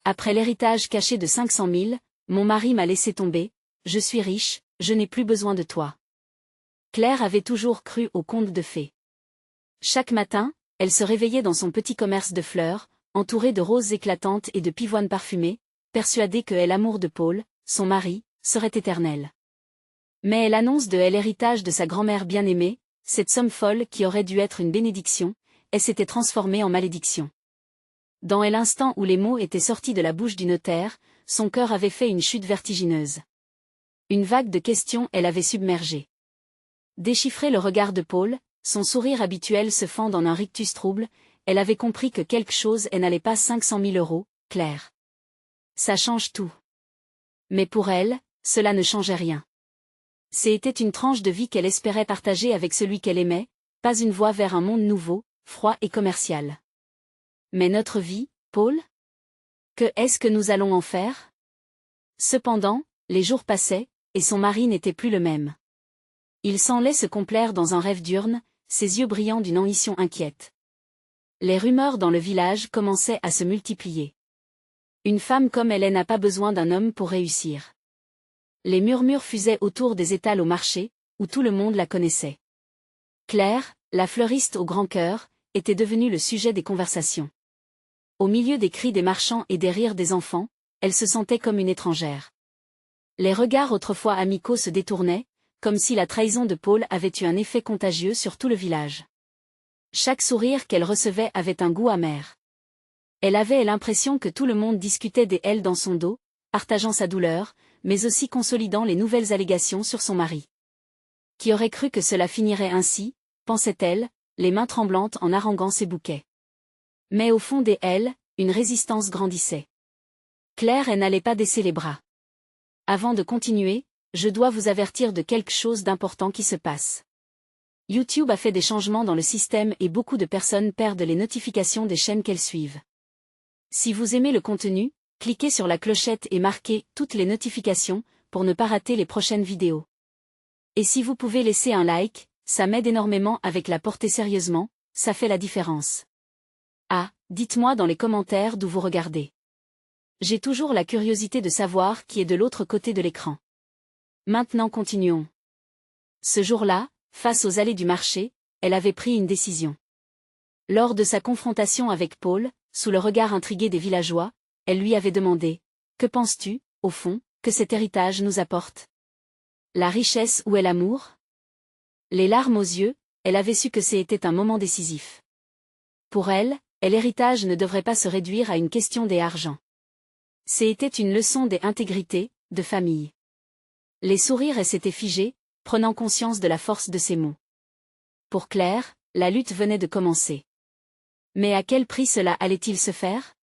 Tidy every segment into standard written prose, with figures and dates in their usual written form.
après l'héritage caché de 500 000, mon mari m'a laissé tomber, je suis riche, je n'ai plus besoin de toi. Claire avait toujours cru aux contes de fées. Chaque matin, elle se réveillait dans son petit commerce de fleurs, entourée de roses éclatantes et de pivoines parfumées, persuadée que l'amour de Paul, son mari, serait éternel. Mais l'annonce de l'héritage de sa grand-mère bien-aimée, cette somme folle qui aurait dû être une bénédiction, elle s'était transformée en malédiction. Dans l'instant où les mots étaient sortis de la bouche du notaire, son cœur avait fait une chute vertigineuse. Une vague de questions elle avait submergé. Déchiffrer le regard de Paul, son sourire habituel se fend en un rictus trouble, elle avait compris que quelque chose n'allait pas 500 000 €, Claire. Ça change tout. Mais pour elle, cela ne changeait rien. C'était une tranche de vie qu'elle espérait partager avec celui qu'elle aimait, pas une voie vers un monde nouveau, froid et commercial. Mais notre vie, Paul? Que est-ce que nous allons en faire? Cependant, les jours passaient, et son mari n'était plus le même. Il semblait se complaire dans un rêve diurne, ses yeux brillant d'une ambition inquiète. Les rumeurs dans le village commençaient à se multiplier. Une femme comme elle n'a pas besoin d'un homme pour réussir. Les murmures fusaient autour des étals au marché, où tout le monde la connaissait. Claire, la fleuriste au grand cœur, était devenue le sujet des conversations. Au milieu des cris des marchands et des rires des enfants, elle se sentait comme une étrangère. Les regards autrefois amicaux se détournaient, comme si la trahison de Paul avait eu un effet contagieux sur tout le village. Chaque sourire qu'elle recevait avait un goût amer. Elle avait l'impression que tout le monde discutait d'elle dans son dos, partageant sa douleur, mais aussi consolidant les nouvelles allégations sur son mari. Qui aurait cru que cela finirait ainsi, pensait-elle, les mains tremblantes en haranguant ses bouquets. Mais au fond d'elle, une résistance grandissait. Claire n'allait pas baisser les bras. Avant de continuer, je dois vous avertir de quelque chose d'important qui se passe. YouTube a fait des changements dans le système et beaucoup de personnes perdent les notifications des chaînes qu'elles suivent. Si vous aimez le contenu, cliquez sur la clochette et marquez « Toutes les notifications » pour ne pas rater les prochaines vidéos. Et si vous pouvez laisser un like, ça m'aide énormément avec la portée sérieusement, ça fait la différence. Ah, dites-moi dans les commentaires d'où vous regardez. J'ai toujours la curiosité de savoir qui est de l'autre côté de l'écran. Maintenant continuons. Ce jour-là, face aux allées du marché, elle avait pris une décision. Lors de sa confrontation avec Paul, sous le regard intrigué des villageois, elle lui avait demandé « Que penses-tu, au fond, que cet héritage nous apporte? La richesse ou est l'amour ?» Les larmes aux yeux, elle avait su que c'était un moment décisif. Pour elle, l'héritage ne devrait pas se réduire à une question d'argent. C'était une leçon d'intégrité, de famille. Les sourires s'étaient figés, prenant conscience de la force de ses mots. Pour Claire, la lutte venait de commencer. Mais à quel prix cela allait-il se faire?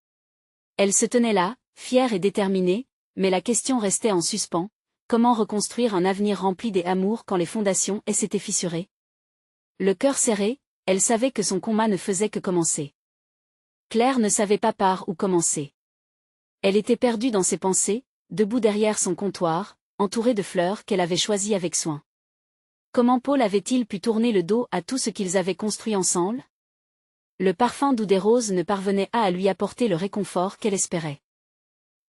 Elle se tenait là, fière et déterminée, mais la question restait en suspens, comment reconstruire un avenir rempli d'amour quand les fondations s'étaient fissurées? Le cœur serré, elle savait que son combat ne faisait que commencer. Claire ne savait pas par où commencer. Elle était perdue dans ses pensées, debout derrière son comptoir, entourée de fleurs qu'elle avait choisies avec soin. Comment Paul avait-il pu tourner le dos à tout ce qu'ils avaient construit ensemble? Le parfum doux des roses ne parvenait pas à lui apporter le réconfort qu'elle espérait.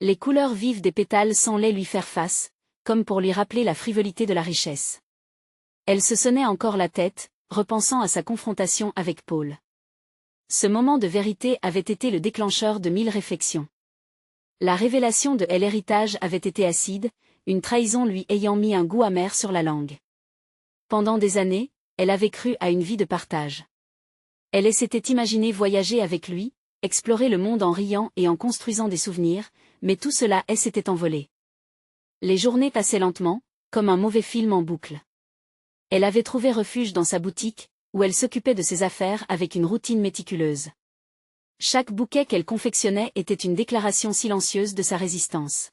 Les couleurs vives des pétales semblaient lui faire face, comme pour lui rappeler la frivolité de la richesse. Elle se sonnait encore la tête, repensant à sa confrontation avec Paul. Ce moment de vérité avait été le déclencheur de 1000 réflexions. La révélation de l'héritage avait été acide, une trahison lui ayant mis un goût amer sur la langue. Pendant des années, elle avait cru à une vie de partage. Elle s'était imaginée voyager avec lui, explorer le monde en riant et en construisant des souvenirs, mais tout cela s'était envolé. Les journées passaient lentement, comme un mauvais film en boucle. Elle avait trouvé refuge dans sa boutique, où elle s'occupait de ses affaires avec une routine méticuleuse. Chaque bouquet qu'elle confectionnait était une déclaration silencieuse de sa résistance.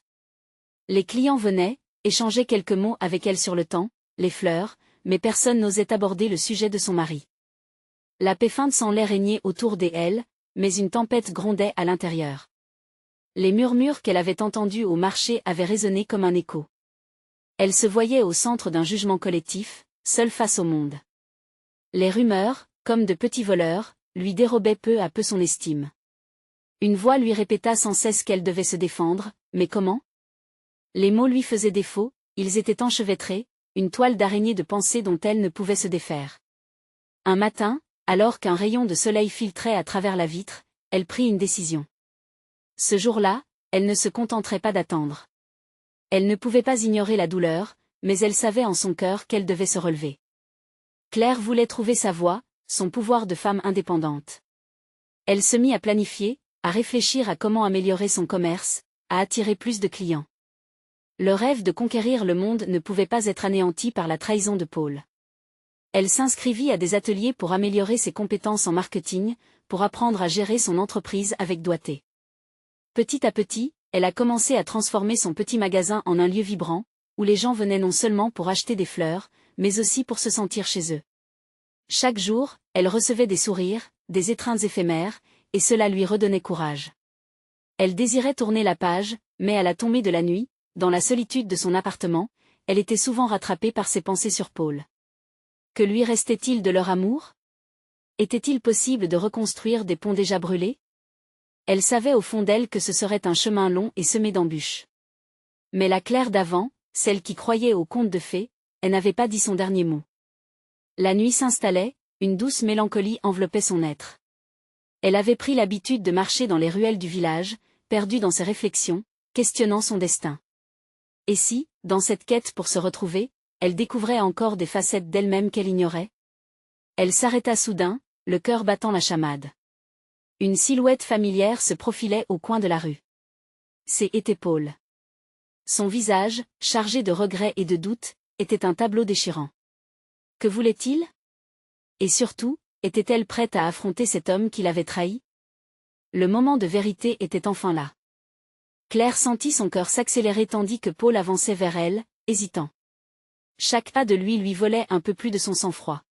Les clients venaient, échangeaient quelques mots avec elle sur le temps, les fleurs, mais personne n'osait aborder le sujet de son mari. La paix feinte semblait régner autour d'elle, mais une tempête grondait à l'intérieur. Les murmures qu'elle avait entendus au marché avaient résonné comme un écho. Elle se voyait au centre d'un jugement collectif, seule face au monde. Les rumeurs, comme de petits voleurs, lui dérobaient peu à peu son estime. Une voix lui répéta sans cesse qu'elle devait se défendre, mais comment? Les mots lui faisaient défaut, ils étaient enchevêtrés, une toile d'araignée de pensée dont elle ne pouvait se défaire. Un matin, alors qu'un rayon de soleil filtrait à travers la vitre, elle prit une décision. Ce jour-là, elle ne se contenterait pas d'attendre. Elle ne pouvait pas ignorer la douleur, mais elle savait en son cœur qu'elle devait se relever. Claire voulait trouver sa voie, son pouvoir de femme indépendante. Elle se mit à planifier, à réfléchir à comment améliorer son commerce, à attirer plus de clients. Le rêve de conquérir le monde ne pouvait pas être anéanti par la trahison de Paul. Elle s'inscrivit à des ateliers pour améliorer ses compétences en marketing, pour apprendre à gérer son entreprise avec doigté. Petit à petit, elle a commencé à transformer son petit magasin en un lieu vibrant, où les gens venaient non seulement pour acheter des fleurs, mais aussi pour se sentir chez eux. Chaque jour, elle recevait des sourires, des étreintes éphémères, et cela lui redonnait courage. Elle désirait tourner la page, mais à la tombée de la nuit, dans la solitude de son appartement, elle était souvent rattrapée par ses pensées sur Paul. Que lui restait-il de leur amour? Était-il possible de reconstruire des ponts déjà brûlés? Elle savait au fond d'elle que ce serait un chemin long et semé d'embûches. Mais la Claire d'avant, celle qui croyait aux contes de fées, elle n'avait pas dit son dernier mot. La nuit s'installait, une douce mélancolie enveloppait son être. Elle avait pris l'habitude de marcher dans les ruelles du village, perdue dans ses réflexions, questionnant son destin. Et si, dans cette quête pour se retrouver, elle découvrait encore des facettes d'elle-même qu'elle ignorait? Elle s'arrêta soudain, le cœur battant la chamade. Une silhouette familière se profilait au coin de la rue. C'était Paul. Son visage, chargé de regrets et de doutes, était un tableau déchirant. Que voulait-il? Et surtout, était-elle prête à affronter cet homme qui l'avait trahi? Le moment de vérité était enfin là. Claire sentit son cœur s'accélérer tandis que Paul avançait vers elle, hésitant. Chaque pas de lui volait un peu plus de son sang-froid.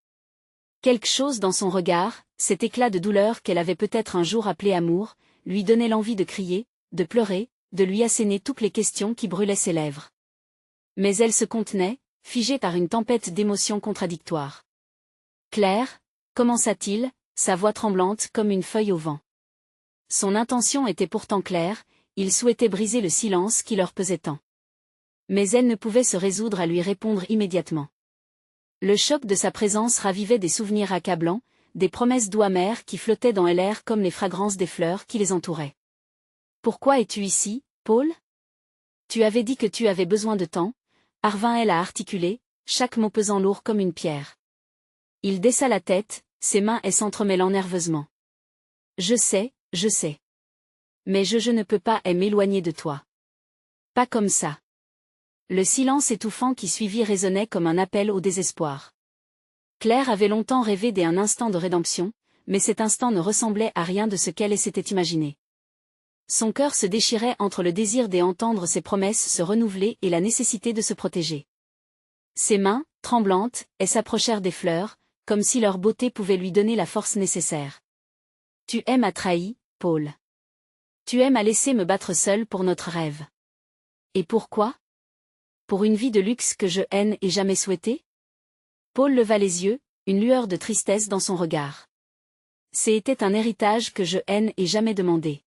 Quelque chose dans son regard, cet éclat de douleur qu'elle avait peut-être un jour appelé amour, lui donnait l'envie de crier, de pleurer, de lui asséner toutes les questions qui brûlaient ses lèvres. Mais elle se contenait, figée par une tempête d'émotions contradictoires. Claire, commença-t-il, sa voix tremblante comme une feuille au vent. Son intention était pourtant claire, il souhaitait briser le silence qui leur pesait tant. Mais elle ne pouvait se résoudre à lui répondre immédiatement. Le choc de sa présence ravivait des souvenirs accablants, des promesses doux amères qui flottaient dans l'air comme les fragrances des fleurs qui les entouraient. « Pourquoi es-tu ici, Paul? Tu avais dit que tu avais besoin de temps, » parvint-elle à articuler, chaque mot pesant lourd comme une pierre. Il baissa la tête, ses mains s'entremêlant nerveusement. « Je sais. Mais je ne peux pas m'éloigner de toi. Pas comme ça. » Le silence étouffant qui suivit résonnait comme un appel au désespoir. Claire avait longtemps rêvé d'un instant de rédemption, mais cet instant ne ressemblait à rien de ce qu'elle s'était imaginé. Son cœur se déchirait entre le désir d'entendre ses promesses se renouveler et la nécessité de se protéger. Ses mains, tremblantes, s'approchèrent des fleurs, comme si leur beauté pouvait lui donner la force nécessaire. « Tu m'as trahi, Paul. Tu m'as laissé me battre seule pour notre rêve. Et pourquoi? Pour une vie de luxe que je n'ai jamais souhaitée? » Paul leva les yeux, une lueur de tristesse dans son regard. « C'était un héritage que je n'ai jamais demandé.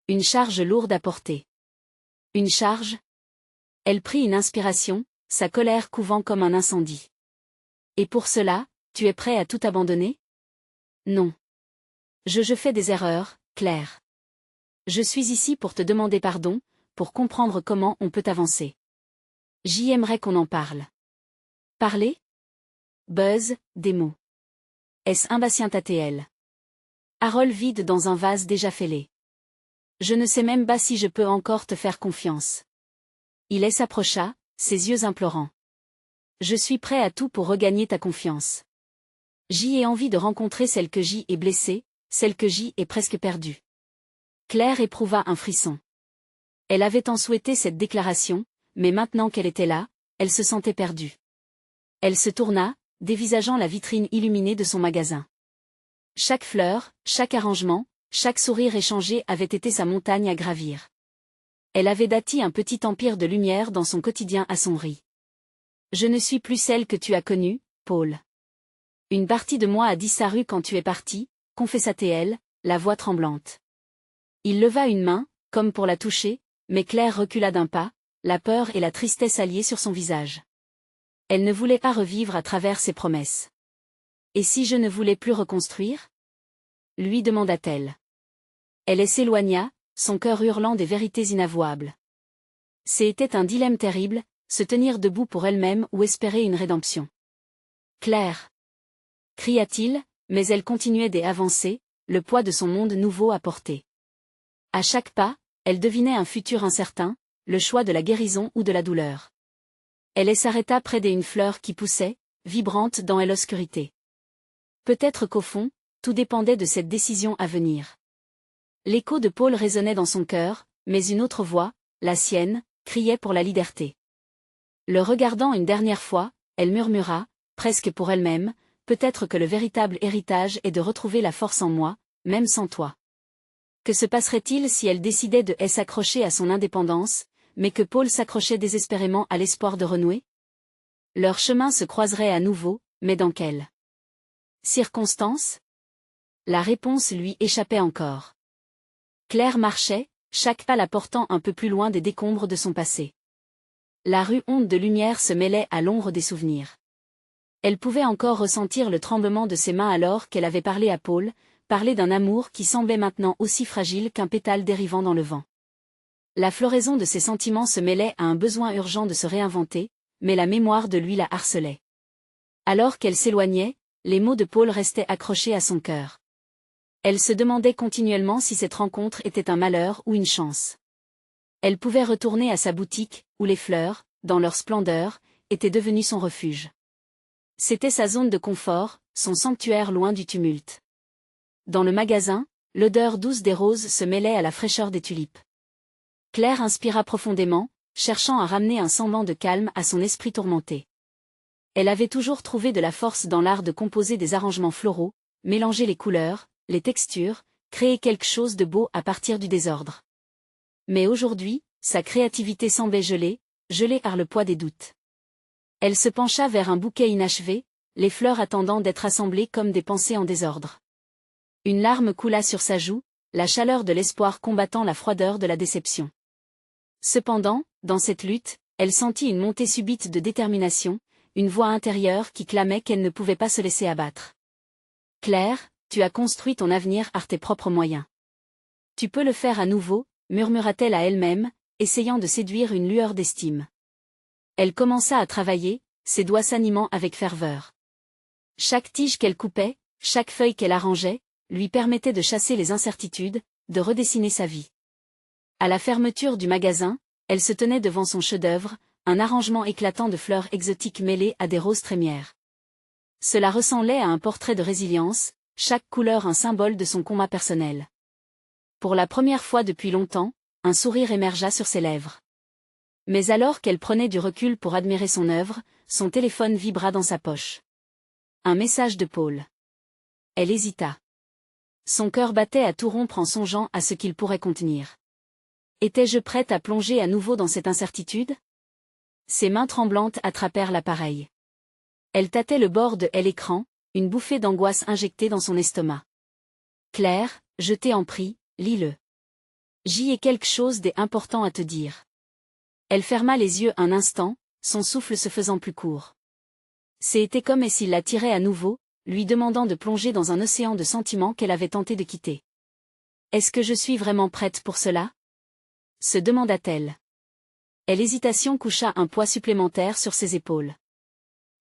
Une charge lourde à porter. » Une charge? Elle prit une inspiration, sa colère couvant comme un incendie. « Et pour cela, tu es prêt à tout abandonner? » Non. Je fais des erreurs, Claire. Je suis ici pour te demander pardon, pour comprendre comment on peut avancer. J'aimerais qu'on en parle. Parler? Buzz, des mots. Est-ce impatienta-t-elle? Parole vide dans un vase déjà fêlé. Je ne sais même pas si je peux encore te faire confiance. Il s'approcha, ses yeux implorants. Je suis prêt à tout pour regagner ta confiance. J'ai envie de rencontrer celle que j'ai blessée, celle que j'ai presque perdue. Claire éprouva un frisson. Elle avait tant souhaité cette déclaration, mais maintenant qu'elle était là, elle se sentait perdue. Elle se tourna, dévisageant la vitrine illuminée de son magasin. Chaque fleur, chaque arrangement, chaque sourire échangé avait été sa montagne à gravir. Elle avait bâti un petit empire de lumière dans son quotidien assombri. Je ne suis plus celle que tu as connue, Paul. Une partie de moi a disparu quand tu es parti, confessa-t-elle, la voix tremblante. Il leva une main, comme pour la toucher, mais Claire recula d'un pas, la peur et la tristesse alliées sur son visage. Elle ne voulait pas revivre à travers ses promesses. Et si je ne voulais plus reconstruire? Lui demanda-t-elle. Elle s'éloigna, son cœur hurlant des vérités inavouables. C'était un dilemme terrible, se tenir debout pour elle-même ou espérer une rédemption. Claire! Cria-t-il, mais elle continuait d'avancer, le poids de son monde nouveau à porter. À chaque pas, elle devinait un futur incertain, le choix de la guérison ou de la douleur. Elle s'arrêta près d'une fleur qui poussait, vibrante dans l'obscurité. Peut-être qu'au fond, tout dépendait de cette décision à venir. L'écho de Paul résonnait dans son cœur, mais une autre voix, la sienne, criait pour la liberté. Le regardant une dernière fois, elle murmura, presque pour elle-même, peut-être que le véritable héritage est de retrouver la force en moi, même sans toi. Que se passerait-il si elle décidait de s'accrocher à son indépendance, mais que Paul s'accrochait désespérément à l'espoir de renouer? Leurs chemins se croiseraient à nouveau, mais dans quelles circonstances? La réponse lui échappait encore. Claire marchait, chaque pas la portant un peu plus loin des décombres de son passé. La rue onde de lumière se mêlait à l'ombre des souvenirs. Elle pouvait encore ressentir le tremblement de ses mains alors qu'elle avait parlé à Paul, parlé d'un amour qui semblait maintenant aussi fragile qu'un pétale dérivant dans le vent. La floraison de ses sentiments se mêlait à un besoin urgent de se réinventer, mais la mémoire de lui la harcelait. Alors qu'elle s'éloignait, les mots de Paul restaient accrochés à son cœur. Elle se demandait continuellement si cette rencontre était un malheur ou une chance. Elle pouvait retourner à sa boutique, où les fleurs, dans leur splendeur, étaient devenues son refuge. C'était sa zone de confort, son sanctuaire loin du tumulte. Dans le magasin, l'odeur douce des roses se mêlait à la fraîcheur des tulipes. Claire inspira profondément, cherchant à ramener un semblant de calme à son esprit tourmenté. Elle avait toujours trouvé de la force dans l'art de composer des arrangements floraux, mélanger les couleurs, les textures, créer quelque chose de beau à partir du désordre. Mais aujourd'hui, sa créativité semblait gelée par le poids des doutes. Elle se pencha vers un bouquet inachevé, les fleurs attendant d'être assemblées comme des pensées en désordre. Une larme coula sur sa joue, la chaleur de l'espoir combattant la froideur de la déception. Cependant, dans cette lutte, elle sentit une montée subite de détermination, une voix intérieure qui clamait qu'elle ne pouvait pas se laisser abattre. Claire, tu as construit ton avenir par tes propres moyens. Tu peux le faire à nouveau, murmura-t-elle à elle-même, essayant de séduire une lueur d'estime. Elle commença à travailler, ses doigts s'animant avec ferveur. Chaque tige qu'elle coupait, chaque feuille qu'elle arrangeait, lui permettait de chasser les incertitudes, de redessiner sa vie. À la fermeture du magasin, elle se tenait devant son chef-d'œuvre, un arrangement éclatant de fleurs exotiques mêlées à des roses trémières. Cela ressemblait à un portrait de résilience, chaque couleur un symbole de son combat personnel. Pour la première fois depuis longtemps, un sourire émergea sur ses lèvres. Mais alors qu'elle prenait du recul pour admirer son œuvre, son téléphone vibra dans sa poche. Un message de Paul. Elle hésita. Son cœur battait à tout rompre en songeant à ce qu'il pourrait contenir. Étais-je prête à plonger à nouveau dans cette incertitude? Ses mains tremblantes attrapèrent l'appareil. Elle tâtait le bord de l'écran, une bouffée d'angoisse injectée dans son estomac. Claire, je t'en en prie, lis-le. J'y ai quelque chose d'important à te dire. Elle ferma les yeux un instant, son souffle se faisant plus court. C'était comme s'il la tirait à nouveau, lui demandant de plonger dans un océan de sentiments qu'elle avait tenté de quitter. Est-ce que je suis vraiment prête pour cela? Se demanda-t-elle. L'hésitation coucha un poids supplémentaire sur ses épaules.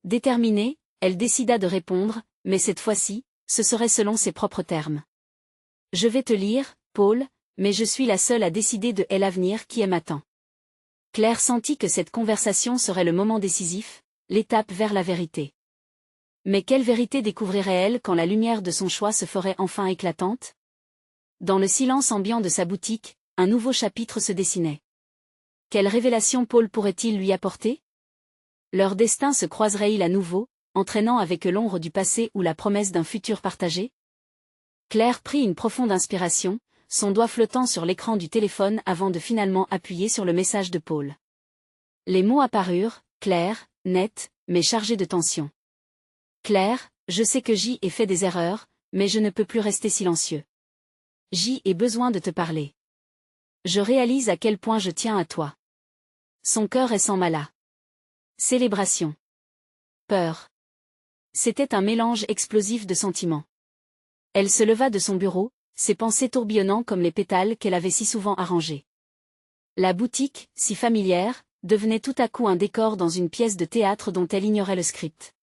Déterminée, elle décida de répondre, mais cette fois-ci, ce serait selon ses propres termes. Je vais te lire, Paul, mais je suis la seule à décider de l'avenir qui m'attend. Claire sentit que cette conversation serait le moment décisif, l'étape vers la vérité. Mais quelle vérité découvrirait-elle quand la lumière de son choix se ferait enfin éclatante? Dans le silence ambiant de sa boutique, un nouveau chapitre se dessinait. Quelle révélation Paul pourrait-il lui apporter? Leur destin se croiserait-il à nouveau, entraînant avec eux l'ombre du passé ou la promesse d'un futur partagé? Claire prit une profonde inspiration, son doigt flottant sur l'écran du téléphone avant de finalement appuyer sur le message de Paul. Les mots apparurent, clairs, nets, mais chargés de tension. Claire, je sais que j'y ai fait des erreurs, mais je ne peux plus rester silencieux. J'ai besoin de te parler. Je réalise à quel point je tiens à toi. Son cœur est sans mala. Célébration. Peur. C'était un mélange explosif de sentiments. Elle se leva de son bureau, ses pensées tourbillonnant comme les pétales qu'elle avait si souvent arrangés. La boutique, si familière, devenait tout à coup un décor dans une pièce de théâtre dont elle ignorait le script.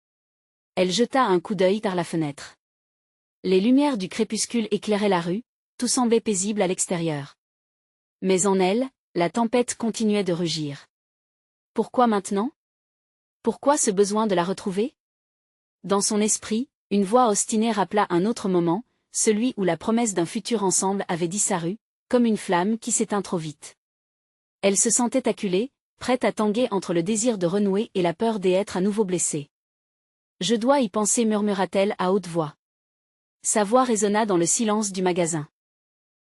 Elle jeta un coup d'œil par la fenêtre. Les lumières du crépuscule éclairaient la rue, tout semblait paisible à l'extérieur. Mais en elle, la tempête continuait de rugir. Pourquoi maintenant? Pourquoi ce besoin de la retrouver? Dans son esprit, une voix ostinée rappela un autre moment, celui où la promesse d'un futur ensemble avait disparu, comme une flamme qui s'éteint trop vite. Elle se sentait acculée, prête à tanguer entre le désir de renouer et la peur d'être à nouveau blessée. Je dois y penser, murmura-t-elle à haute voix. Sa voix résonna dans le silence du magasin.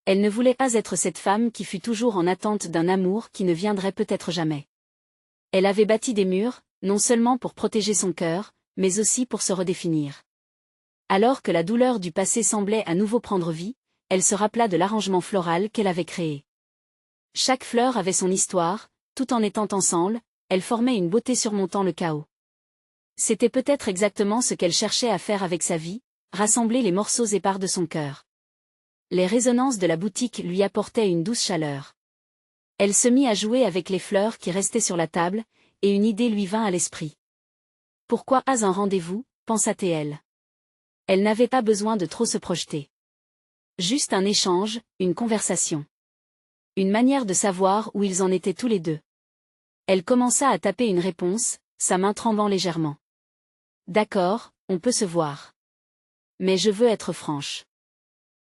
Elle ne voulait pas être cette femme qui fut toujours en attente d'un amour qui ne viendrait peut-être jamais. Elle avait bâti des murs, non seulement pour protéger son cœur, mais aussi pour se redéfinir. Alors que la douleur du passé semblait à nouveau prendre vie, elle se rappela de l'arrangement floral qu'elle avait créé. Chaque fleur avait son histoire, tout en étant ensemble, elles formaient une beauté surmontant le chaos. C'était peut-être exactement ce qu'elle cherchait à faire avec sa vie, rassembler les morceaux épars de son cœur. Les résonances de la boutique lui apportaient une douce chaleur. Elle se mit à jouer avec les fleurs qui restaient sur la table, et une idée lui vint à l'esprit. Pourquoi pas un rendez-vous, pensa-t-elle. Elle n'avait pas besoin de trop se projeter. Juste un échange, une conversation. Une manière de savoir où ils en étaient tous les deux. Elle commença à taper une réponse, sa main tremblant légèrement. D'accord, on peut se voir. Mais je veux être franche.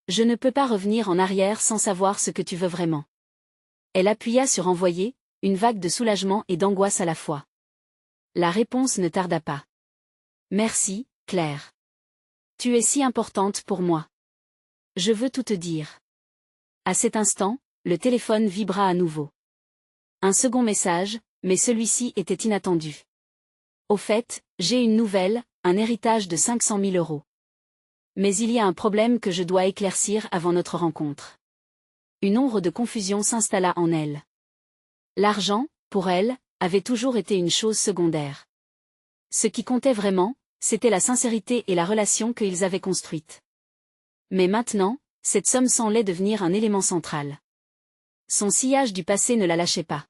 Je ne peux pas revenir en arrière sans savoir ce que tu veux vraiment. Elle appuya sur envoyer, une vague de soulagement et d'angoisse à la fois. La réponse ne tarda pas. Merci, Claire. Tu es si importante pour moi. Je veux tout te dire. À cet instant, le téléphone vibra à nouveau. Un second message, mais celui-ci était inattendu. Au fait, j'ai une nouvelle, un héritage de 500 000 euros. Mais il y a un problème que je dois éclaircir avant notre rencontre. Une ombre de confusion s'installa en elle. L'argent, pour elle, avait toujours été une chose secondaire. Ce qui comptait vraiment, c'était la sincérité et la relation qu'ils avaient construite. Mais maintenant, cette somme semblait devenir un élément central. Son sillage du passé ne la lâchait pas.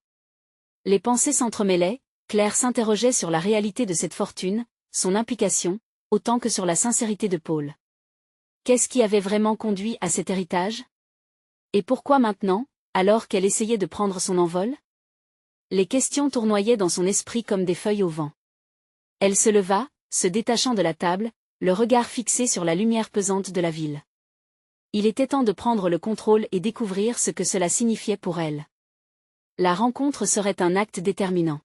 Les pensées s'entremêlaient, Claire s'interrogeait sur la réalité de cette fortune, son implication, autant que sur la sincérité de Paul. Qu'est-ce qui avait vraiment conduit à cet héritage? Et pourquoi maintenant, alors qu'elle essayait de prendre son envol? Les questions tournoyaient dans son esprit comme des feuilles au vent. Elle se leva, se détachant de la table, le regard fixé sur la lumière pesante de la ville. Il était temps de prendre le contrôle et découvrir ce que cela signifiait pour elle. La rencontre serait un acte déterminant.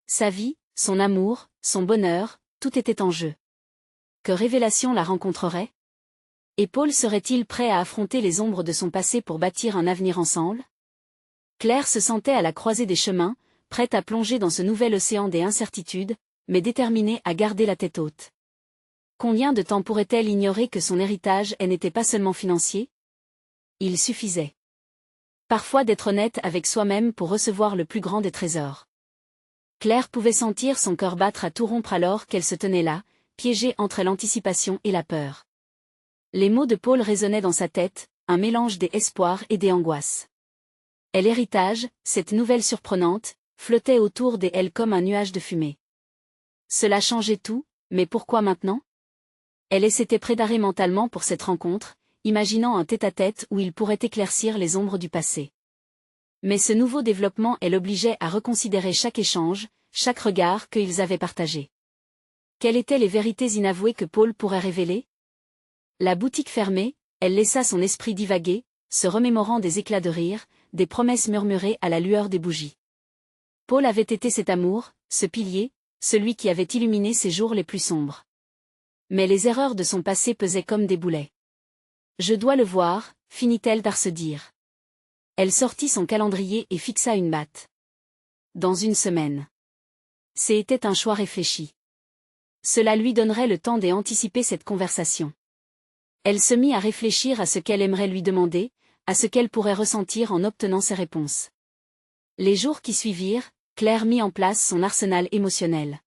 Sa vie, son amour, son bonheur, tout était en jeu. Que révélation la rencontrerait? Et Paul serait-il prêt à affronter les ombres de son passé pour bâtir un avenir ensemble? Claire se sentait à la croisée des chemins, prête à plonger dans ce nouvel océan des incertitudes, mais déterminée à garder la tête haute. Combien de temps pourrait-elle ignorer que son héritage n'était pas seulement financier? Il suffisait parfois d'être honnête avec soi-même pour recevoir le plus grand des trésors. Claire pouvait sentir son cœur battre à tout rompre alors qu'elle se tenait là, piégée entre l'anticipation et la peur. Les mots de Paul résonnaient dans sa tête, un mélange des espoirs et des angoisses. Et l'héritage, cette nouvelle surprenante, flottait autour d'elle comme un nuage de fumée. Cela changeait tout, mais pourquoi maintenant? Elle s'était préparée mentalement pour cette rencontre, imaginant un tête-à-tête où il pourrait éclaircir les ombres du passé. Mais ce nouveau développement l'obligeait à reconsidérer chaque échange, chaque regard qu'ils avaient partagé. Quelles étaient les vérités inavouées que Paul pourrait révéler? La boutique fermée, elle laissa son esprit divaguer, se remémorant des éclats de rire, des promesses murmurées à la lueur des bougies. Paul avait été cet amour, ce pilier, celui qui avait illuminé ses jours les plus sombres. Mais les erreurs de son passé pesaient comme des boulets. Je dois le voir, finit-elle par se dire. Elle sortit son calendrier et fixa une date. Dans une semaine. C'était un choix réfléchi. Cela lui donnerait le temps d'anticiper cette conversation. Elle se mit à réfléchir à ce qu'elle aimerait lui demander, à ce qu'elle pourrait ressentir en obtenant ses réponses. Les jours qui suivirent, Claire mit en place son arsenal émotionnel.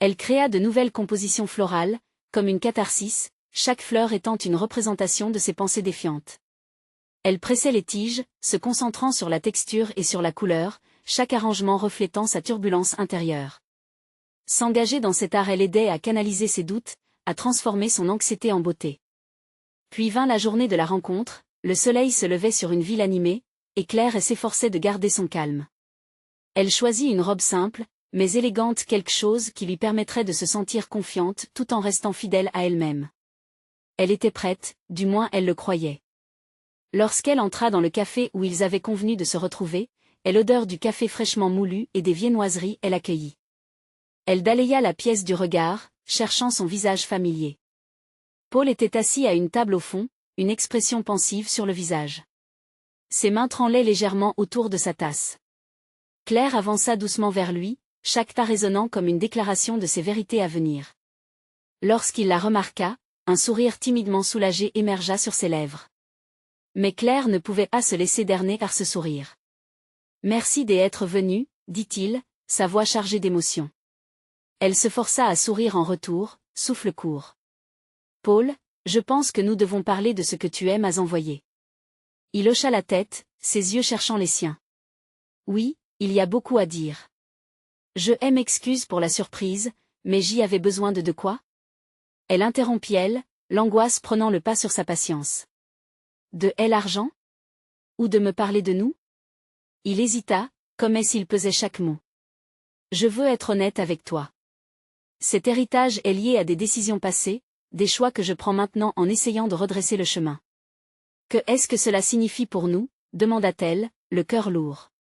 Elle créa de nouvelles compositions florales, comme une catharsis, chaque fleur étant une représentation de ses pensées défiantes. Elle pressait les tiges, se concentrant sur la texture et sur la couleur, chaque arrangement reflétant sa turbulence intérieure. S'engager dans cet art, elle aidait à canaliser ses doutes, à transformer son anxiété en beauté. Puis vint la journée de la rencontre, le soleil se levait sur une ville animée, et Claire s'efforçait de garder son calme. Elle choisit une robe simple, mais élégante, quelque chose qui lui permettrait de se sentir confiante tout en restant fidèle à elle-même. Elle était prête, du moins elle le croyait. Lorsqu'elle entra dans le café où ils avaient convenu de se retrouver, et l'odeur du café fraîchement moulu et des viennoiseries elle accueillit. Elle balaya la pièce du regard, cherchant son visage familier. Paul était assis à une table au fond, une expression pensive sur le visage. Ses mains tremblaient légèrement autour de sa tasse. Claire avança doucement vers lui, chaque pas résonnant comme une déclaration de ses vérités à venir. Lorsqu'il la remarqua, un sourire timidement soulagé émergea sur ses lèvres. Mais Claire ne pouvait pas se laisser berner par ce sourire. « Merci d'être venu, dit-il, sa voix chargée d'émotion. Elle se força à sourire en retour, souffle court. « Paul, je pense que nous devons parler de ce que tu aimes à envoyer. » Il hocha la tête, ses yeux cherchant les siens. « Oui, il y a beaucoup à dire. Je m'excuse pour la surprise, mais j'y avais besoin de quoi ?» Elle interrompit, l'angoisse prenant le pas sur sa patience. « De l'argent ? Ou de me parler de nous ?» Il hésita, comme s'il pesait chaque mot. « Je veux être honnête avec toi. Cet héritage est lié à des décisions passées, des choix que je prends maintenant en essayant de redresser le chemin. »« Qu'est-ce que cela signifie pour nous ?» demanda-t-elle, le cœur lourd.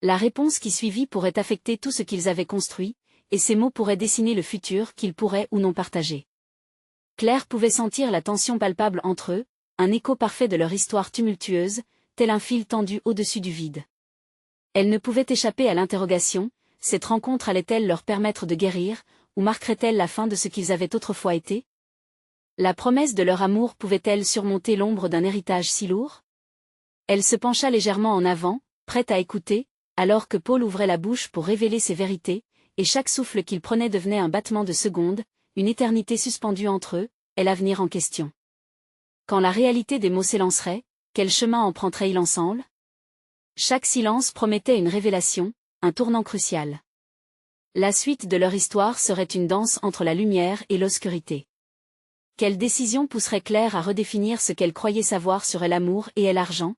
La réponse qui suivit pourrait affecter tout ce qu'ils avaient construit, et ces mots pourraient dessiner le futur qu'ils pourraient ou non partager. Claire pouvait sentir la tension palpable entre eux, un écho parfait de leur histoire tumultueuse, tel un fil tendu au-dessus du vide. Elle ne pouvait échapper à l'interrogation, cette rencontre allait-elle leur permettre de guérir, ou marquerait-elle la fin de ce qu'ils avaient autrefois été ? La promesse de leur amour pouvait-elle surmonter l'ombre d'un héritage si lourd ? Elle se pencha légèrement en avant, prête à écouter, alors que Paul ouvrait la bouche pour révéler ses vérités, et chaque souffle qu'il prenait devenait un battement de seconde, une éternité suspendue entre eux, et l'avenir en question. Quand la réalité des mots s'élancerait, quel chemin emprunterait-il ensemble ? Chaque silence promettait une révélation, un tournant crucial. La suite de leur histoire serait une danse entre la lumière et l'obscurité. Quelle décision pousserait Claire à redéfinir ce qu'elle croyait savoir sur l'amour et l'argent ?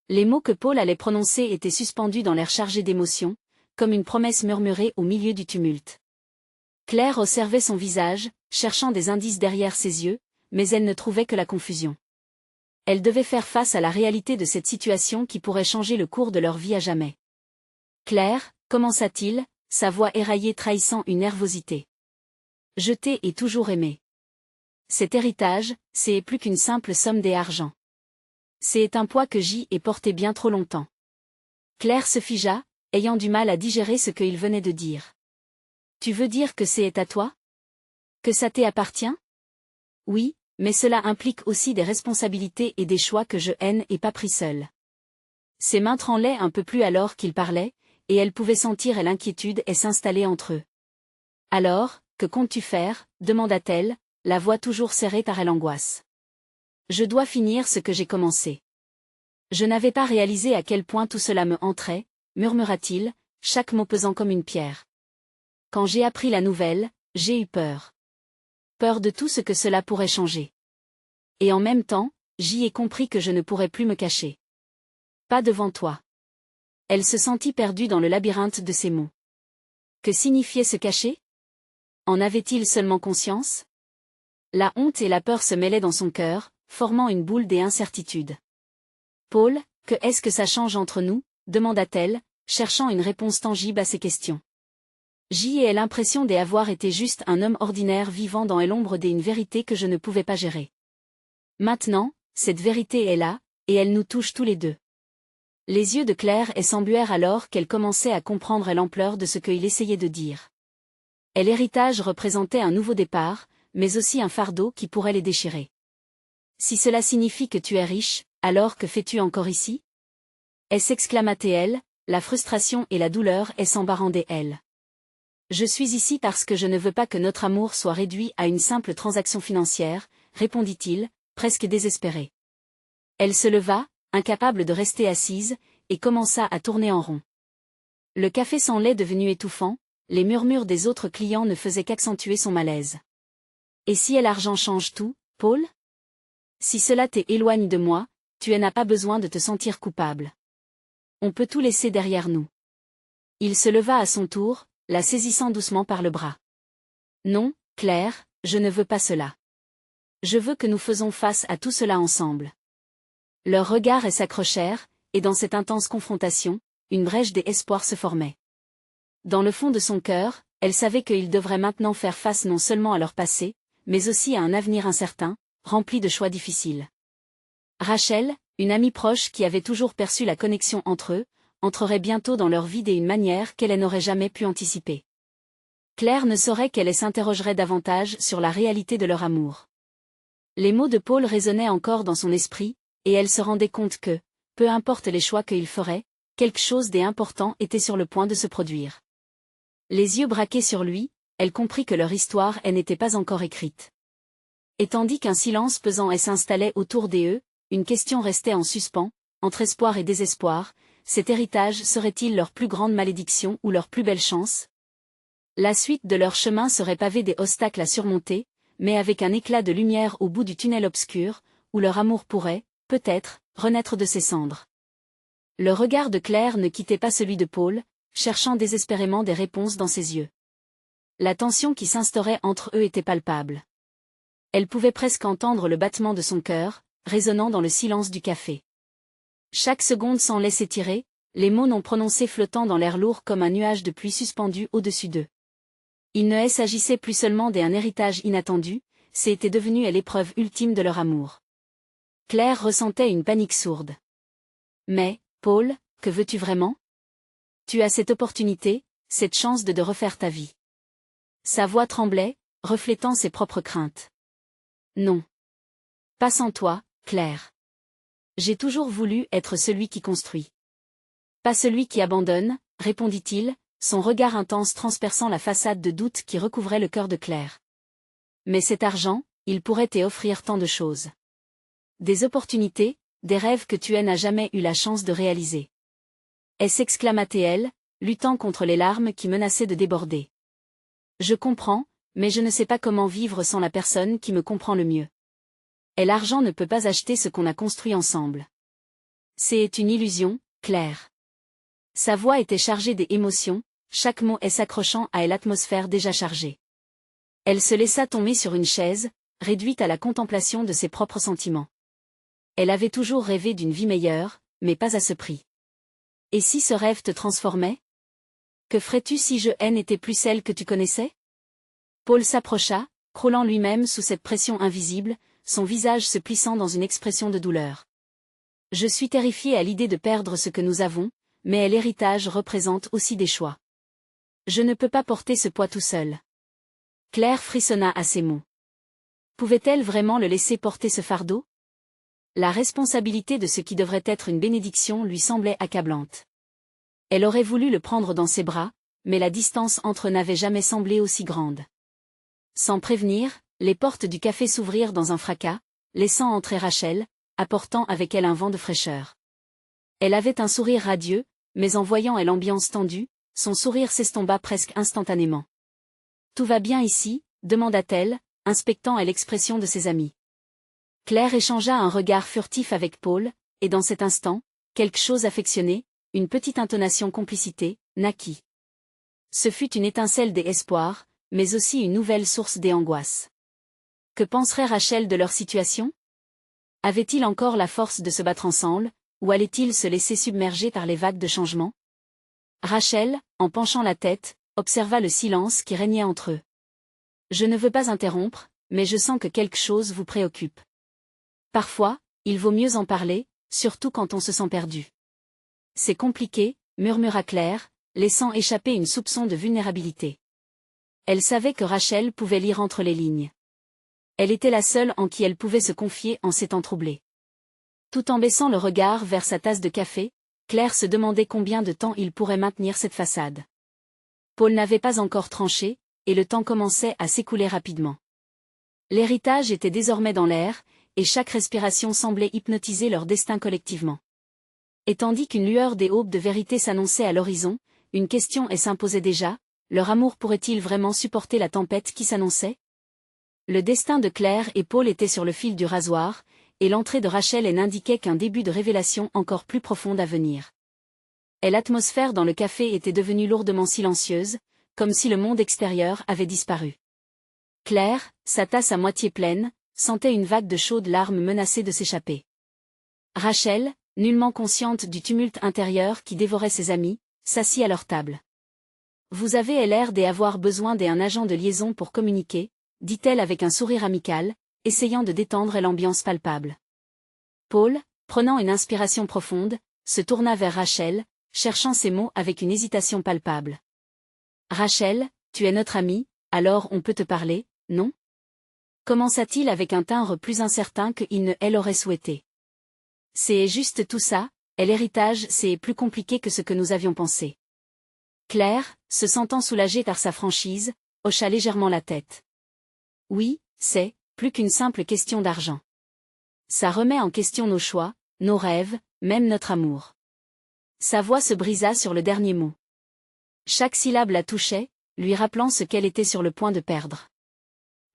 Les mots que Paul allait prononcer étaient suspendus dans l'air chargé d'émotion, comme une promesse murmurée au milieu du tumulte. Claire observait son visage, cherchant des indices derrière ses yeux, mais elle ne trouvait que la confusion. Elle devait faire face à la réalité de cette situation qui pourrait changer le cours de leur vie à jamais. « Claire, commença-t-il, sa voix éraillée trahissant une nervosité. « Je t'ai et toujours aimé. Cet héritage, c'est plus qu'une simple somme d'argent. C'est un poids que j'y ai porté bien trop longtemps. » Claire se figea, ayant du mal à digérer ce qu'il venait de dire. « Tu veux dire que c'est à toi ? Que ça t'appartient ? » ?»« Oui, mais cela implique aussi des responsabilités et des choix que je n'ai pas pris seule. » Ses mains tremblaient un peu plus alors qu'il parlait, et elle pouvait sentir l'inquiétude s'installer entre eux. « Alors, que comptes-tu faire ?» demanda-t-elle, la voix toujours serrée par l'angoisse. « Je dois finir ce que j'ai commencé. » Je n'avais pas réalisé à quel point tout cela me entrait, murmura-t-il, chaque mot pesant comme une pierre. Quand j'ai appris la nouvelle, j'ai eu peur. Peur de tout ce que cela pourrait changer. Et en même temps, j'y ai compris que je ne pourrais plus me cacher. Pas devant toi. Elle se sentit perdue dans le labyrinthe de ces mots. Que signifiait se cacher ? En avait-il seulement conscience ? La honte et la peur se mêlaient dans son cœur, formant une boule d'incertitude. Paul, qu'est-ce que ça change entre nous ? demanda-t-elle, cherchant une réponse tangible à ses questions. J'y ai l'impression d'avoir été juste un homme ordinaire vivant dans l'ombre d'une vérité que je ne pouvais pas gérer. Maintenant, cette vérité est là, et elle nous touche tous les deux. Les yeux de Claire s'embuèrent alors qu'elle commençait à comprendre l'ampleur de ce qu'il essayait de dire. L'héritage représentait un nouveau départ, mais aussi un fardeau qui pourrait les déchirer. Si cela signifie que tu es riche, alors que fais-tu encore ici? S'exclama-t-elle, la frustration et la douleur s'embarraient d'elle. Je suis ici parce que je ne veux pas que notre amour soit réduit à une simple transaction financière, répondit-il, presque désespéré. Elle se leva, incapable de rester assise, et commença à tourner en rond. Le café sans lait devenu étouffant, les murmures des autres clients ne faisaient qu'accentuer son malaise. Et si l'argent change tout, Paul? Si cela t'éloigne de moi, tu n'as pas besoin de te sentir coupable. On peut tout laisser derrière nous. Il se leva à son tour, la saisissant doucement par le bras. Non, Claire, je ne veux pas cela. Je veux que nous faisons face à tout cela ensemble. Leurs regards s'accrochèrent, et dans cette intense confrontation, une brèche d'espoir se formait. Dans le fond de son cœur, elle savait qu'ils devraient maintenant faire face non seulement à leur passé, mais aussi à un avenir incertain, rempli de choix difficiles. Rachel, une amie proche qui avait toujours perçu la connexion entre eux, entrerait bientôt dans leur vie d'une manière qu'elle n'aurait jamais pu anticiper. Claire ne saurait qu'elle s'interrogerait davantage sur la réalité de leur amour. Les mots de Paul résonnaient encore dans son esprit, et elle se rendait compte que, peu importe les choix qu'il ferait, quelque chose d'important était sur le point de se produire. Les yeux braqués sur lui, elle comprit que leur histoire n'était pas encore écrite. Et tandis qu'un silence pesant s'installait autour d'eux, une question restait en suspens, entre espoir et désespoir, cet héritage serait-il leur plus grande malédiction ou leur plus belle chance? La suite de leur chemin serait pavée des obstacles à surmonter, mais avec un éclat de lumière au bout du tunnel obscur, où leur amour pourrait, peut-être, renaître de ses cendres. Le regard de Claire ne quittait pas celui de Paul, cherchant désespérément des réponses dans ses yeux. La tension qui s'instaurait entre eux était palpable. Elle pouvait presque entendre le battement de son cœur, résonnant dans le silence du café. Chaque seconde s'en laissait tirer, les mots non prononcés flottant dans l'air lourd comme un nuage de pluie suspendu au-dessus d'eux. Il ne s'agissait plus seulement d'un héritage inattendu, c'était devenu l'épreuve ultime de leur amour. Claire ressentait une panique sourde. Mais, Paul, que veux-tu vraiment? Tu as cette opportunité, cette chance de refaire ta vie. Sa voix tremblait, reflétant ses propres craintes. Non. Pas sans toi, Claire. J'ai toujours voulu être celui qui construit. Pas celui qui abandonne, répondit-il, son regard intense transperçant la façade de doute qui recouvrait le cœur de Claire. Mais cet argent, il pourrait t'offrir tant de choses. Des opportunités, des rêves que tu n'as jamais eu la chance de réaliser. S'exclama-t-elle, luttant contre les larmes qui menaçaient de déborder. Je comprends, mais je ne sais pas comment vivre sans la personne qui me comprend le mieux. Et l'argent ne peut pas acheter ce qu'on a construit ensemble. C'est une illusion, Claire. Sa voix était chargée d'émotions, chaque mot s'accrochant à l'atmosphère déjà chargée. Elle se laissa tomber sur une chaise, réduite à la contemplation de ses propres sentiments. Elle avait toujours rêvé d'une vie meilleure, mais pas à ce prix. Et si ce rêve te transformait? Que ferais-tu si je n'étais plus celle que tu connaissais? Paul s'approcha, croulant lui-même sous cette pression invisible, son visage se plissant dans une expression de douleur. Je suis terrifiée à l'idée de perdre ce que nous avons, mais l'héritage représente aussi des choix. Je ne peux pas porter ce poids tout seul. Claire frissonna à ces mots. Pouvait-elle vraiment le laisser porter ce fardeau? La responsabilité de ce qui devrait être une bénédiction lui semblait accablante. Elle aurait voulu le prendre dans ses bras, mais la distance entre eux n'avait jamais semblé aussi grande. Sans prévenir, les portes du café s'ouvrirent dans un fracas, laissant entrer Rachel, apportant avec elle un vent de fraîcheur. Elle avait un sourire radieux, mais en voyant l'ambiance tendue, son sourire s'estompa presque instantanément. « Tout va bien ici ?» demanda-t-elle, inspectant l'expression de ses amis. Claire échangea un regard furtif avec Paul, et dans cet instant, quelque chose affectionné, une petite intonation complicité, naquit. Ce fut une étincelle d'espoir, mais aussi une nouvelle source d'angoisse. Que penserait Rachel de leur situation? Avait-il encore la force de se battre ensemble, ou allait-il se laisser submerger par les vagues de changement? Rachel, en penchant la tête, observa le silence qui régnait entre eux. Je ne veux pas interrompre, mais je sens que quelque chose vous préoccupe. Parfois, il vaut mieux en parler, surtout quand on se sent perdu. C'est compliqué, murmura Claire, laissant échapper une soupçon de vulnérabilité. Elle savait que Rachel pouvait lire entre les lignes. Elle était la seule en qui elle pouvait se confier en ces temps troublés. Tout en baissant le regard vers sa tasse de café, Claire se demandait combien de temps il pourrait maintenir cette façade. Paul n'avait pas encore tranché, et le temps commençait à s'écouler rapidement. L'héritage était désormais dans l'air, et chaque respiration semblait hypnotiser leur destin collectivement. Et tandis qu'une lueur des aubes de vérité s'annonçait à l'horizon, une question s'imposait déjà, leur amour pourrait-il vraiment supporter la tempête qui s'annonçait? Le destin de Claire et Paul était sur le fil du rasoir, et l'entrée de Rachel n'indiquait qu'un début de révélation encore plus profonde à venir. Et l'atmosphère dans le café était devenue lourdement silencieuse, comme si le monde extérieur avait disparu. Claire, sa tasse à moitié pleine, sentait une vague de chaudes larmes menacer de s'échapper. Rachel, nullement consciente du tumulte intérieur qui dévorait ses amis, s'assit à leur table. « Vous avez l'air d'avoir besoin d'un agent de liaison pour communiquer », dit-elle avec un sourire amical, essayant de détendre l'ambiance palpable. Paul, prenant une inspiration profonde, se tourna vers Rachel, cherchant ses mots avec une hésitation palpable. « Rachel, tu es notre amie, alors on peut te parler, non ?» commença-t-il avec un timbre plus incertain qu'il ne l'aurait souhaité. « C'est juste tout ça, et l'héritage c'est plus compliqué que ce que nous avions pensé. » Claire, se sentant soulagée par sa franchise, hocha légèrement la tête. « Oui, c'est plus qu'une simple question d'argent. Ça remet en question nos choix, nos rêves, même notre amour. » Sa voix se brisa sur le dernier mot. Chaque syllabe la touchait, lui rappelant ce qu'elle était sur le point de perdre.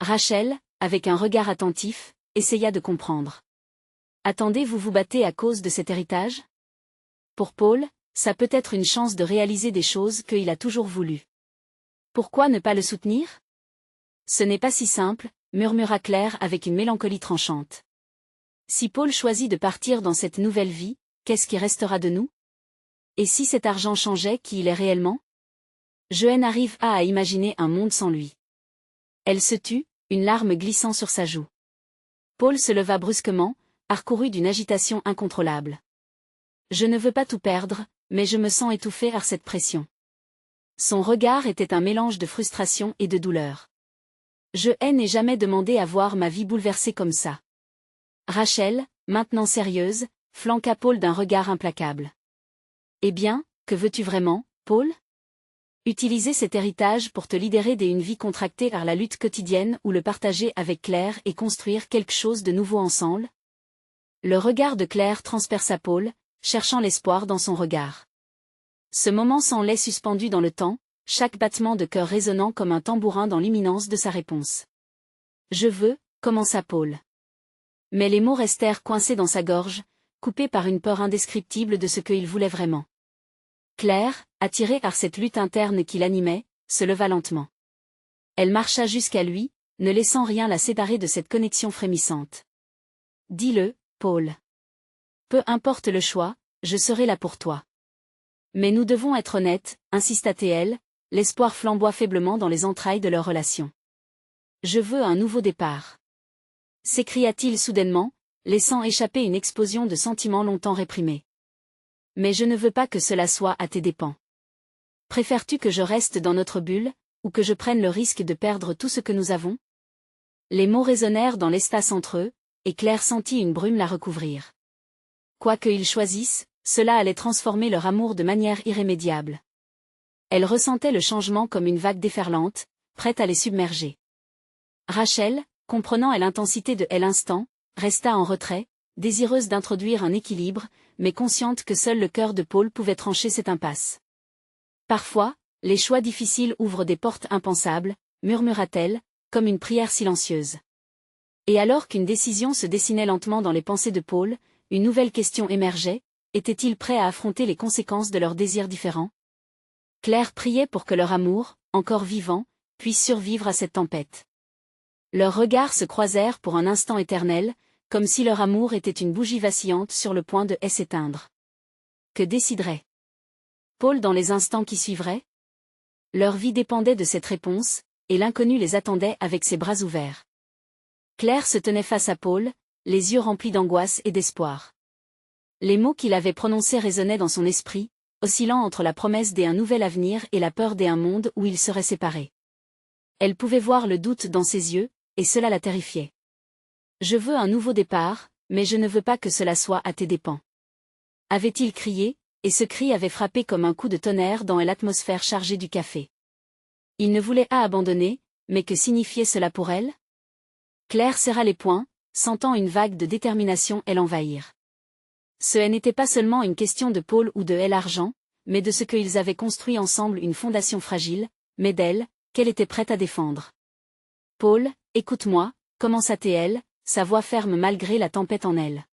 Rachel, avec un regard attentif, essaya de comprendre. « Attendez, vous vous battez à cause de cet héritage ? Pour Paul, ça peut être une chance de réaliser des choses qu'il a toujours voulu. Pourquoi ne pas le soutenir ? » Ce n'est pas si simple, murmura Claire avec une mélancolie tranchante. Si Paul choisit de partir dans cette nouvelle vie, qu'est-ce qui restera de nous ? Et si cet argent changeait qui il est réellement ? Je n'arrive pas à imaginer un monde sans lui. Elle se tut, une larme glissant sur sa joue. Paul se leva brusquement, parcouru d'une agitation incontrôlable. Je ne veux pas tout perdre, mais je me sens étouffé par cette pression. Son regard était un mélange de frustration et de douleur. Je n'ai jamais demandé à voir ma vie bouleversée comme ça. Rachel, maintenant sérieuse, flanqua Paul d'un regard implacable. Eh bien, que veux-tu vraiment, Paul ? Utiliser cet héritage pour te libérer d'une vie contractée par la lutte quotidienne ou le partager avec Claire et construire quelque chose de nouveau ensemble ? Le regard de Claire transperça Paul, cherchant l'espoir dans son regard. Ce moment semblait suspendu dans le temps, chaque battement de cœur résonnant comme un tambourin dans l'imminence de sa réponse. « Je veux », commença Paul. Mais les mots restèrent coincés dans sa gorge, coupés par une peur indescriptible de ce qu'il voulait vraiment. Claire, attirée par cette lutte interne qui l'animait, se leva lentement. Elle marcha jusqu'à lui, ne laissant rien la séparer de cette connexion frémissante. « Dis-le, Paul. Peu importe le choix, je serai là pour toi. » Mais nous devons être honnêtes, insista-t-elle, l'espoir flamboie faiblement dans les entrailles de leur relation. « Je veux un nouveau départ. » s'écria-t-il soudainement, laissant échapper une explosion de sentiments longtemps réprimés. « Mais je ne veux pas que cela soit à tes dépens. Préfères-tu que je reste dans notre bulle, ou que je prenne le risque de perdre tout ce que nous avons ?» Les mots résonnèrent dans l'espace entre eux, et Claire sentit une brume la recouvrir. Quoi qu'ils choisissent, cela allait transformer leur amour de manière irrémédiable. Elle ressentait le changement comme une vague déferlante, prête à les submerger. Rachel, comprenant l'intensité de l'instant, resta en retrait, désireuse d'introduire un équilibre, mais consciente que seul le cœur de Paul pouvait trancher cette impasse. Parfois, les choix difficiles ouvrent des portes impensables, murmura-t-elle, comme une prière silencieuse. Et alors qu'une décision se dessinait lentement dans les pensées de Paul, une nouvelle question émergeait, était-il prêt à affronter les conséquences de leurs désirs différents ? Claire priait pour que leur amour, encore vivant, puisse survivre à cette tempête. Leurs regards se croisèrent pour un instant éternel, comme si leur amour était une bougie vacillante sur le point de s'éteindre. Que déciderait Paul dans les instants qui suivraient ? Leur vie dépendait de cette réponse, et l'inconnu les attendait avec ses bras ouverts. Claire se tenait face à Paul, les yeux remplis d'angoisse et d'espoir. Les mots qu'il avait prononcés résonnaient dans son esprit, oscillant entre la promesse d'un nouvel avenir et la peur d'un monde où ils seraient séparés. Elle pouvait voir le doute dans ses yeux, et cela la terrifiait. Je veux un nouveau départ, mais je ne veux pas que cela soit à tes dépens. Avait-il crié, et ce cri avait frappé comme un coup de tonnerre dans l'atmosphère chargée du café. Il ne voulait pas abandonner, mais que signifiait cela pour elle? Claire serra les poings, sentant une vague de détermination l'envahir. Ce n'était pas seulement une question de Paul ou de l'argent, mais de ce qu'ils avaient construit ensemble une fondation fragile, mais d'elle, qu'elle était prête à défendre. Paul, écoute-moi, commença-t-elle, sa voix ferme malgré la tempête en elle.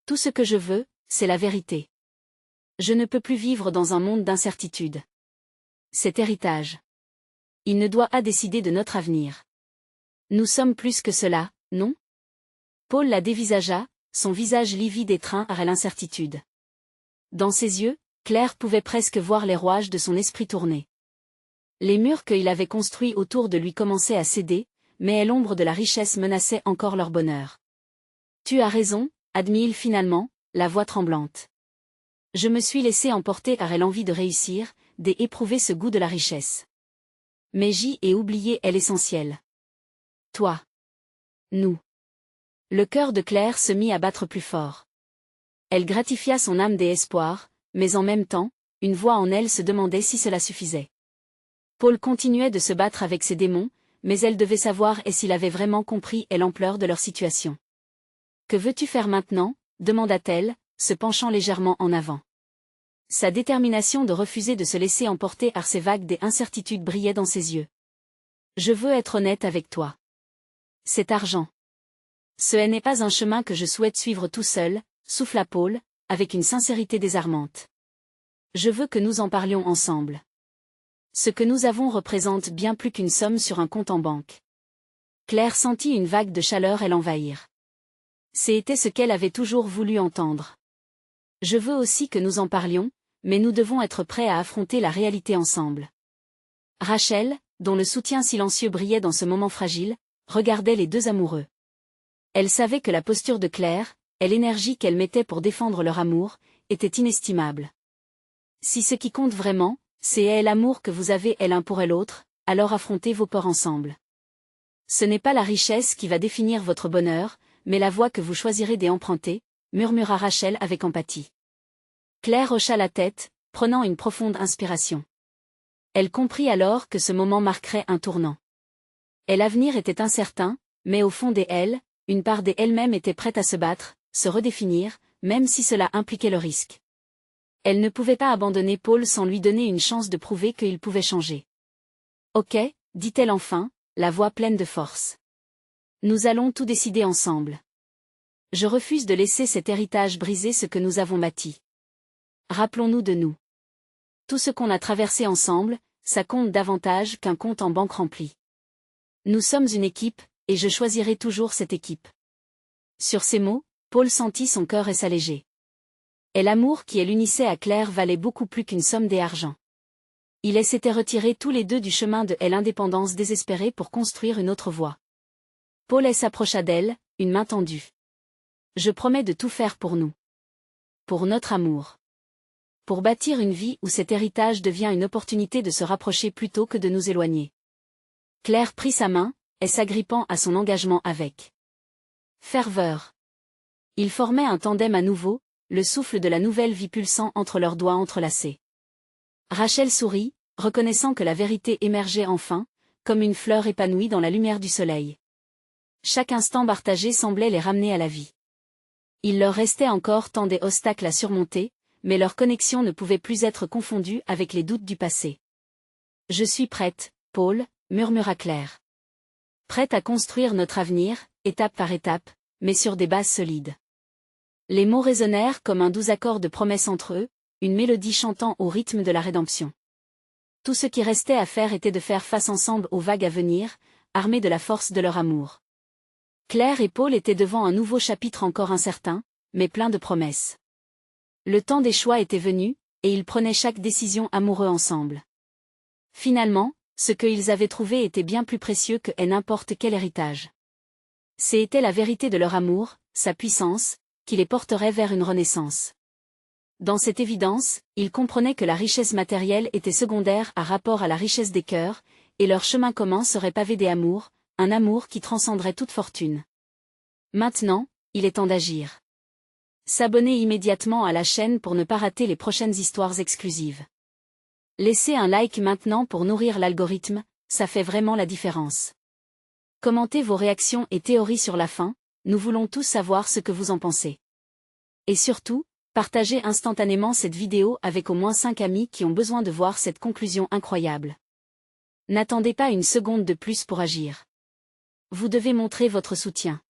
Tout ce que je veux, c'est la vérité. Je ne peux plus vivre dans un monde d'incertitude. Cet héritage. Il ne doit pas décider de notre avenir. Nous sommes plus que cela, non? Paul la dévisagea, son visage livide étreint à l'incertitude. Dans ses yeux, Claire pouvait presque voir les rouages de son esprit tourner. Les murs qu'il avait construits autour de lui commençaient à céder, mais l'ombre de la richesse menaçait encore leur bonheur. Tu as raison, admit-il finalement, la voix tremblante. Je me suis laissé emporter par l'envie de réussir, d'éprouver ce goût de la richesse. Mais j'y ai oublié l'essentiel. Toi. Nous. Le cœur de Claire se mit à battre plus fort. Elle gratifia son âme d'espoir, mais en même temps, une voix en elle se demandait si cela suffisait. Paul continuait de se battre avec ses démons, mais elle devait savoir s'il avait vraiment compris l'ampleur de leur situation. Que veux-tu faire maintenant? Demanda-t-elle, se penchant légèrement en avant. Sa détermination de refuser de se laisser emporter par ces vagues d'incertitude brillait dans ses yeux. Je veux être honnête avec toi. Cet argent. Ce n'est pas un chemin que je souhaite suivre tout seul, souffla Paul, avec une sincérité désarmante. Je veux que nous en parlions ensemble. Ce que nous avons représente bien plus qu'une somme sur un compte en banque. Claire sentit une vague de chaleur l'envahir. C'était ce qu'elle avait toujours voulu entendre. Je veux aussi que nous en parlions, mais nous devons être prêts à affronter la réalité ensemble. Rachel, dont le soutien silencieux brillait dans ce moment fragile, regardait les deux amoureux. Elle savait que la posture de Claire, et l'énergie qu'elle mettait pour défendre leur amour, était inestimable. Si ce qui compte vraiment, c'est l'amour que vous avez l'un pour l'autre, alors affrontez vos peurs ensemble. Ce n'est pas la richesse qui va définir votre bonheur, mais la voie que vous choisirez d'emprunter, murmura Rachel avec empathie. Claire hocha la tête, prenant une profonde inspiration. Elle comprit alors que ce moment marquerait un tournant. L'avenir était incertain, mais au fond d'elle, une part d'elle-même était prête à se battre, se redéfinir, même si cela impliquait le risque. Elle ne pouvait pas abandonner Paul sans lui donner une chance de prouver qu'il pouvait changer. Ok, dit-elle enfin, la voix pleine de force. Nous allons tout décider ensemble. Je refuse de laisser cet héritage briser ce que nous avons bâti. Rappelons-nous de nous. Tout ce qu'on a traversé ensemble, ça compte davantage qu'un compte en banque rempli. Nous sommes une équipe, et je choisirai toujours cette équipe. Sur ces mots, Paul sentit son cœur s'alléger. Et l'amour qui l'unissait à Claire valait beaucoup plus qu'une somme d'argent. Ils s'étaient retirés tous les deux du chemin de l'indépendance désespérée pour construire une autre voie. Paul s'approcha d'elle, une main tendue. Je promets de tout faire pour nous. Pour notre amour. Pour bâtir une vie où cet héritage devient une opportunité de se rapprocher plutôt que de nous éloigner. Claire prit sa main, s'agrippant à son engagement avec ferveur. Ils formaient un tandem à nouveau, le souffle de la nouvelle vie pulsant entre leurs doigts entrelacés. Rachel sourit, reconnaissant que la vérité émergeait enfin, comme une fleur épanouie dans la lumière du soleil. Chaque instant partagé semblait les ramener à la vie. Il leur restait encore tant d'obstacles à surmonter, mais leur connexion ne pouvait plus être confondue avec les doutes du passé. Je suis prête, Paul, murmura Claire. Prête à construire notre avenir, étape par étape, mais sur des bases solides. Les mots résonnèrent comme un doux accord de promesse entre eux, une mélodie chantant au rythme de la rédemption. Tout ce qui restait à faire était de faire face ensemble aux vagues à venir, armés de la force de leur amour. Claire et Paul étaient devant un nouveau chapitre encore incertain, mais plein de promesses. Le temps des choix était venu, et ils prenaient chaque décision amoureux ensemble. Finalement, ce qu'ils avaient trouvé était bien plus précieux que n'importe quel héritage. C'était la vérité de leur amour, sa puissance, qui les porterait vers une renaissance. Dans cette évidence, ils comprenaient que la richesse matérielle était secondaire à rapport à la richesse des cœurs, et leur chemin commun serait pavé d'amour, un amour qui transcenderait toute fortune. Maintenant, il est temps d'agir. S'abonner immédiatement à la chaîne pour ne pas rater les prochaines histoires exclusives. Laissez un like maintenant pour nourrir l'algorithme, ça fait vraiment la différence. Commentez vos réactions et théories sur la fin, nous voulons tous savoir ce que vous en pensez. Et surtout, partagez instantanément cette vidéo avec au moins 5 amis qui ont besoin de voir cette conclusion incroyable. N'attendez pas une seconde de plus pour agir. Vous devez montrer votre soutien.